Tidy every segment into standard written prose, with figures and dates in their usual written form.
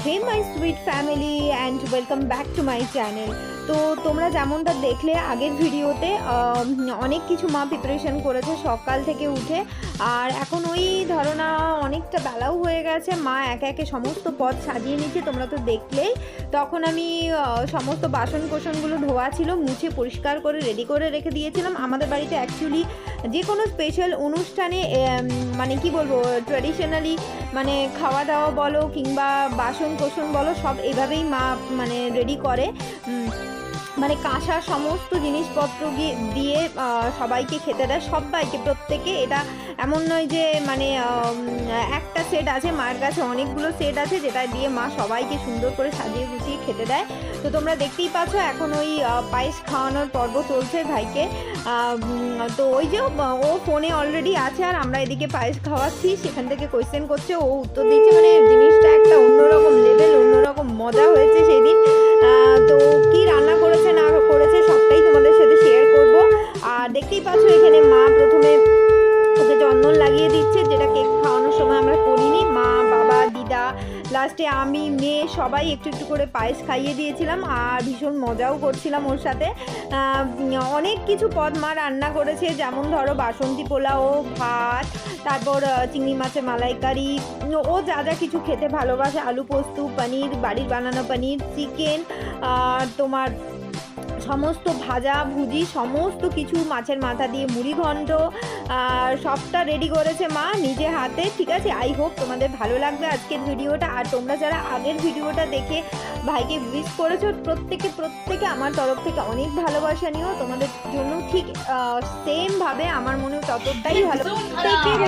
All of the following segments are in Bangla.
Hey my sweet family and welcome back to my channel. তো তোমরা যেমনটা দেখলে আগের ভিডিওতে অনেক কিছু মা প্রিপারেশন করেছে সকাল থেকে উঠে, আর এখন ওই ধরো না অনেকটা বেলাও হয়ে গেছে। মা একে একে সমস্ত পদ সাজিয়ে নিচ্ছে, তোমরা তো দেখলেই। তখন আমি সমস্ত বাসন কোসনগুলো ধোয়া ছিল, মুছে পরিষ্কার করে রেডি করে রেখে দিয়েছিলাম। আমাদের বাড়িতে অ্যাকচুয়ালি যে কোনো স্পেশাল অনুষ্ঠানে মানে কি বলবো, ট্র্যাডিশনালি মানে খাওয়া দাওয়া বলো কিংবা বাসন কোসন বলো, সব এভাবেই মা মানে রেডি করে। মানে কাঁসার সমস্ত জিনিসপত্র দিয়ে সবাইকে খেতে দেয়, সবাইকে, প্রত্যেকে। এটা এমন নয় যে মানে একটা সেট আছে, মায়ের কাছে অনেকগুলো সেট আছে যেটা দিয়ে মা সবাইকে সুন্দর করে সাজিয়ে গুছিয়ে খেতে দেয়। তো তোমরা দেখতেই পাচ্ছ এখন ওই পায়েস খাওয়ানোর পর্ব চলছে ভাইকে। তো ওই যে ও ফোনে অলরেডি আছে আর আমরা এদিকে পায়েস খাওয়াচ্ছি, সেখান থেকে কোয়েশ্চেন করছে, ও উত্তর দিচ্ছে। মানে জিনিসটা একটা অন্যরকম লেভেল, অন্যরকম মজা হয়েছে সেই দিন। তো কি রান্না করেছে না করেছে সবটাই তোমাদের সাথে শেয়ার করব। আর দেখতেই পাচ্ছ এখানে মা প্রথমে ওকে চন্দন লাগিয়ে দিচ্ছে, যেটা কেক খাওয়ানোর সময় আমরা করিনি। মা, বাবা, দিদা, লাস্টে আমি, মেয়ে সবাই একটু একটু করে পায়েস খাইয়ে দিয়েছিলাম আর ভীষণ মজাও করছিলাম ওর সাথে। অনেক কিছু পদ মা রান্না করেছে, যেমন ধরো বাসন্তী পোলাও, ভাত, তারপর চিংড়ি মাছের মালাইকারি, ও যা যা কিছু খেতে ভালোবাসে, আলু পোস্ত, পনির, বাড়ির বানানো পনির, চিকেন, তোমার সমস্ত ভাজা ভুজি, সমস্ত কিছু, মাছের মাথা দিয়ে মুড়ি ঘন্ট, সবটা রেডি করেছে মা নিজে হাতে। ঠিক আছে, আই হোপ তোমাদের ভালো লাগবে আজকের ভিডিওটা। আর তোমরা যারা আগের ভিডিওটা দেখে ভাইকে উইশ করেছো, প্রত্যেকে আমার তরফ থেকে অনেক ভালোবাসা নিও। তোমাদের জন্য ঠিক সেমভাবে আমার মনে ততটাই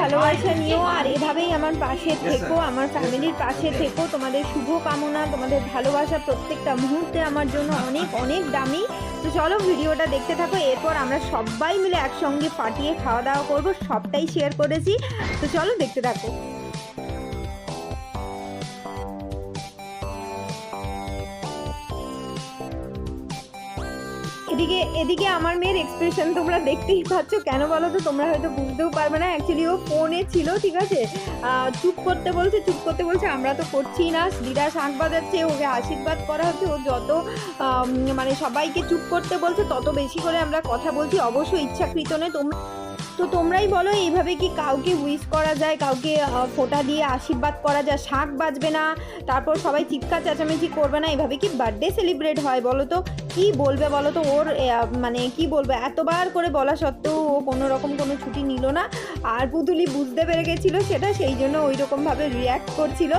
ভালোবাসা নিও। আর এভাবেই আমার পাশে থেকো, আমার ফ্যামিলির পাশে থেকো। তোমাদের শুভ কামনা, তোমাদের ভালোবাসা প্রত্যেকটা মুহূর্তে আমার জন্য অনেক অনেক দামি। তো চলো ভিডিওটা দেখতে থাকো, এরপর আমরা সবাই মিলে একসঙ্গে ফাটিয়ে খাওয়া দাওয়া করবো, সবটাই শেয়ার করেছি। তো চলো দেখতে থাকো। এদিকে আমার মেয়ের এক্সপ্রেশন তোমরা দেখতেই পাচ্ছ। কেন বলো তো, তোমরা হয়তো বুঝতেও পারবে না। অ্যাকচুয়ালি ও ফোনে ছিল, ঠিক আছে, চুপ করতে বলছে, আমরা তো করছি না। দিদা শাঁখ বাজাচ্ছে, ওকে আশীর্বাদ করা হচ্ছে। ও যত মানে সবাইকে চুপ করতে বলছে তত বেশি করে আমরা কথা বলছি, অবশ্য ইচ্ছাকৃত নয়। তোমরাই বলো, এইভাবে কি কাউকে উইশ করা যায়, কাউকে ফোঁটা দিয়ে আশীর্বাদ করা যায়? শাঁখ বাজবে না, তারপর সবাই চিৎকার চেঁচামেচি করবে না, এভাবে কি বার্থডে সেলিব্রেট হয় বলো তো? কি বলবে বলো তো? ওর মানে কি বলবে, এতবার করে বলা সত্ত্বেও ও কোনো রকম কোনো ছুটি নিল না। আর পুতুলি বুঝতে পেরে গেছিলো সেটা, সেই জন্য ওই রকমভাবে রিয়্যাক্ট করছিল।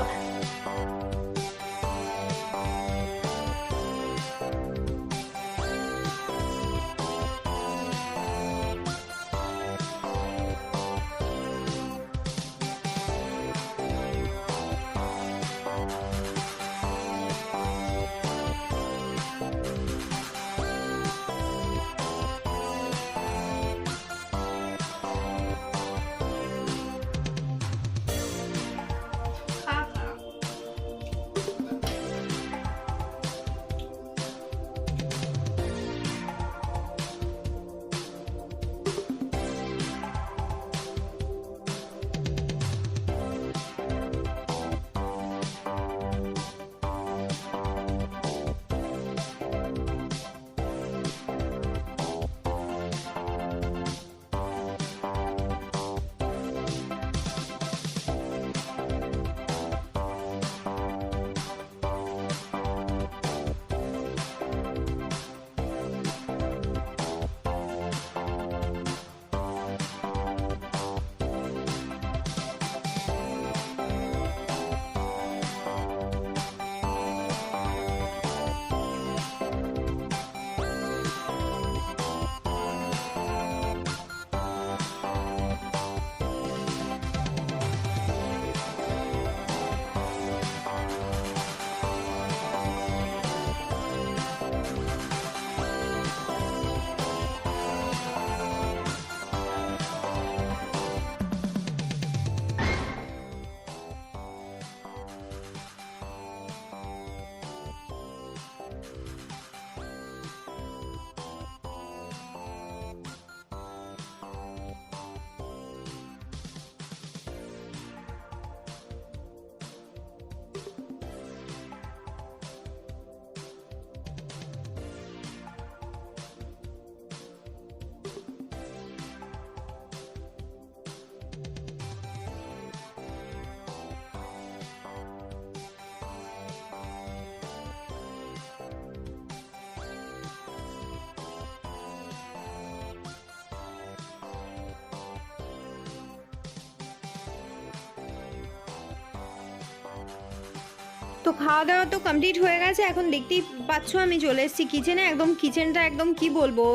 তো খাওয়া দাওয়া তো কমপ্লিট হয়ে গেছে, এখন দেখতেই পাচ্ছ আমি চলে এসেছি কিচেনে। একদম কিচেনটা একদম কি বলবো,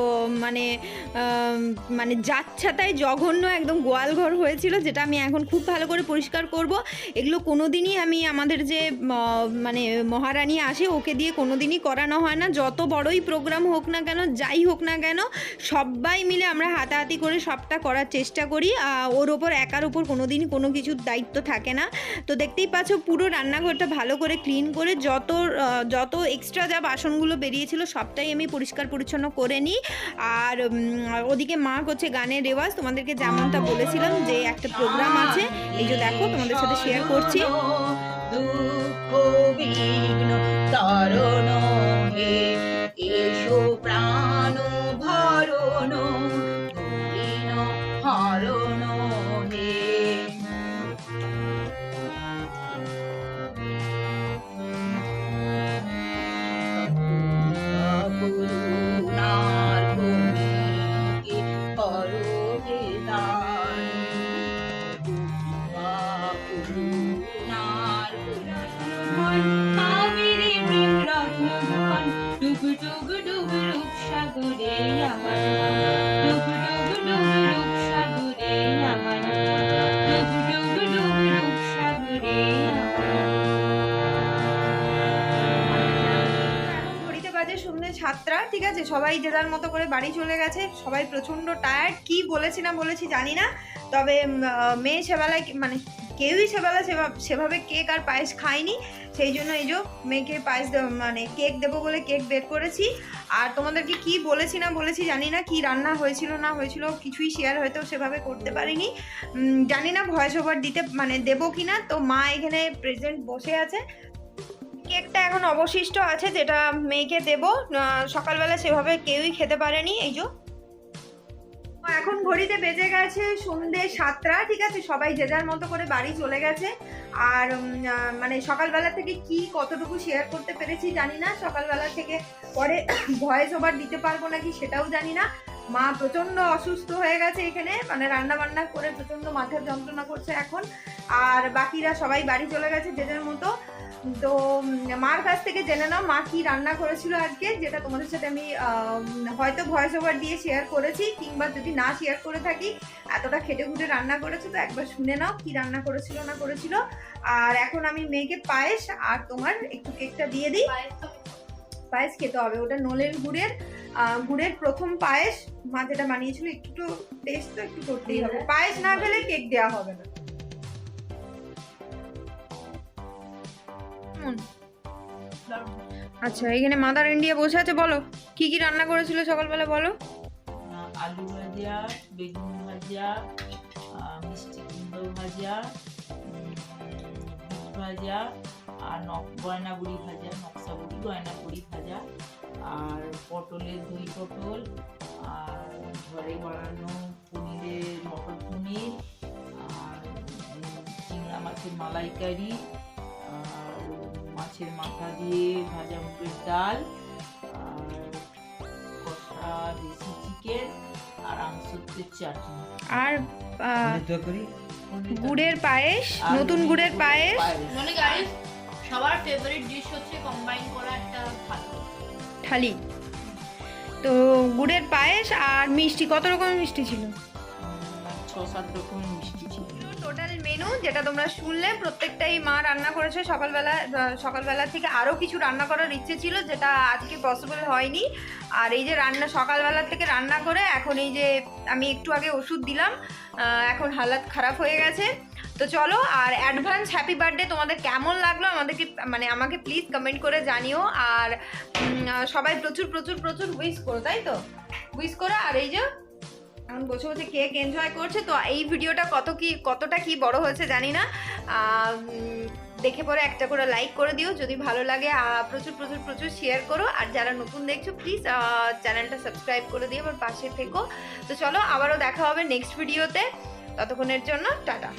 মানে মানে যাচ্ছাতায় জঘন্য একদম গোয়াল ঘর হয়েছিল, যেটা আমি এখন খুব ভালো করে পরিষ্কার করব। এগুলো কোনো দিনই আমি আমাদের যে মানে মহারানী আসে ওকে দিয়ে কোনো দিনই করানো হয় না। যত বড়ই প্রোগ্রাম হোক না কেন, যাই হোক না কেন, সবাই মিলে আমরা হাতাহাতি করে সবটা করার চেষ্টা করি। ওর ওপর একার ওপর কোনো দিনই কোনো কিছুর দায়িত্ব থাকে না। তো দেখতেই পাচ্ছ পুরো রান্নাঘরটা ভালো করে ক্লিন করে যত এক্সট্রা যা বাসনগুলো বেরিয়েছিল সবটাই আমি পরিষ্কার পরিচ্ছন্ন করে নিই। আর ওদিকে মা করছে গানের রেওয়াজ, তোমাদেরকে যেমনটা বলেছিলাম যে একটা প্রোগ্রাম আছে, এই যে দেখো তোমাদের সাথে শেয়ার করছি। দুঃখ বিঘ্ন তরণ হে এসো প্রাণ ভরণ দীন হরণ হে। করুণার ভূমিকে করো হে দান, করুণার কাবেরী প্রেম রত্নধন ডুব ডুব ডুব রূপ সাগরে আমার ডুব ডুব ডুব রূপ সাগরে আমার ডুব ডুব ডুব রূপ সাগরে ঘড়িতে বাজে সন্ধ্যে 7টা, ঠিক আছে। সবাই যে যার মতো করে বাড়ি চলে গেছে, সবাই প্রচণ্ড টায়ার্ড। কি বলেছি না বলেছি জানি না, তবে মেয়ে সেবেলায় মানে কেউই সেভাবে কেক আর পায়েস খায়নি, সেই জন্য এই যে মেয়েকে পায়েস মানে কেক দেবো বলে কেক বের করেছি। আর তোমাদেরকে কি বলেছি না বলেছি জানি না, কি রান্না হয়েছিল না হয়েছিল কিছুই শেয়ার হয়তো সেভাবে করতে পারিনি, জানি না ভয়েস ওভার দিতে মানে দেবো কি না। তো মা এখানে প্রেজেন্ট বসে আছে, কেকটা এখন অবশিষ্ট আছে যেটা মেয়েকে দেবো। সকালবেলা সেভাবে কেউই খেতে পারেনি। এই যে এখন ঘড়িতে বেজে গেছে সন্ধ্যে 7টা, ঠিক আছে। সবাই যে যার মতো করে বাড়ি চলে গেছে। আর মানে সকালবেলা থেকে কি কতটুকু শেয়ার করতে পেরেছি জানি না, সকালবেলা থেকে পরে ভয়েস ওভার দিতে পারবো নাকি সেটাও জানি না। মা প্রচণ্ড অসুস্থ হয়ে গেছে এখানে, মানে রান্না বান্না করে প্রচণ্ড মাথার যন্ত্রণা করছে এখন। আর বাকিরা সবাই বাড়ি চলে গেছে যে যার মতো। তো মার কাছ থেকে জেনে নাও মা কি রান্না করেছিল আজকে, যেটা তোমাদের সাথে আমি হয়তো ভয়েস ওভার দিয়ে শেয়ার করেছি, কিংবা যদি না শেয়ার করে থাকি, এতটা খেটে খুঁটে রান্না করেছে তো একবার শুনে নাও কি রান্না করেছিল না করেছিল। আর এখন আমি মেয়েকে পায়েস আর তোমার একটু কেকটা দিয়ে দিই। পায়েস খেতে হবে, ওটা নলের গুড়ের প্রথম পায়েস মা যেটা বানিয়েছিল, একটু টেস্ট তো একটু করতেই হবে, পায়েস না খেলে কেক দেওয়া হবে না। আচ্ছা, এখানে মাদার ইন্ডিয়া বসে আছে, বলো কি কি রান্না করেছিল সকালবেলা বলো। আলু ভাজা, বেগুন ভাজা, মিষ্টি কুমড়ো ভাজা, ভাজা, আর গয়না বড়ি ভাজা, নকশা বড়ি গয়না বড়ি ভাজা, আর পটলের দই পটল, আর ঘরে বানানো পনিরের মটর পনির, আর চিংড়া মাছের মালাইকারি, আর মাছের মাথা দিয়ে ভাজা মুগের ডাল, আর কষা দেশি চিকেন, আর আমসত্বের চাটনি, আর গুড়ের পায়েস, নতুন গুড়ের পায়েস। মানে গাইস সবার ফেভারিট ডিশ হচ্ছে কম্বাইন করা একটা থালি। তো গুড়ের পায়েস আর মিষ্টি, কত রকমের মিষ্টি ছিল? 6-7 রকমের মিষ্টি ছিল। টোটাল মেনু যেটা তোমরা শুনলে প্রত্যেকটাই মা রান্না করেছে। সকালবেলা থেকে আরও কিছু রান্না করার ইচ্ছে ছিল, যেটা আজকে পসিবল হয়নি। আর এই যে সকালবেলা থেকে রান্না করে এখন এই যে আমি একটু আগে ওষুধ দিলাম, এখন হালাত খারাপ হয়ে গেছে। তো চলো, আর অ্যাডভান্স হ্যাপি বার্থডে তোমাদের কেমন লাগলো আমাকে প্লিজ কমেন্ট করে জানিও। আর সবাই প্রচুর প্রচুর প্রচুর উইশ করো, তাই তো উইশ করো। আর এই যে এখন বসে বসে কেক এনজয় করছে। তো এই ভিডিওটা কতটা কি বড় হয়েছে জানি না, দেখে পরে একটা করে লাইক করে দিও যদি ভালো লাগে, প্রচুর প্রচুর প্রচুর শেয়ার করো। আর যারা নতুন দেখছো প্লিজ চ্যানেলটা সাবস্ক্রাইব করে দিও, আবার পাশে থেকো। তো চলো, আবারও দেখা হবে নেক্সট ভিডিওতে, ততক্ষণের জন্য টাটা।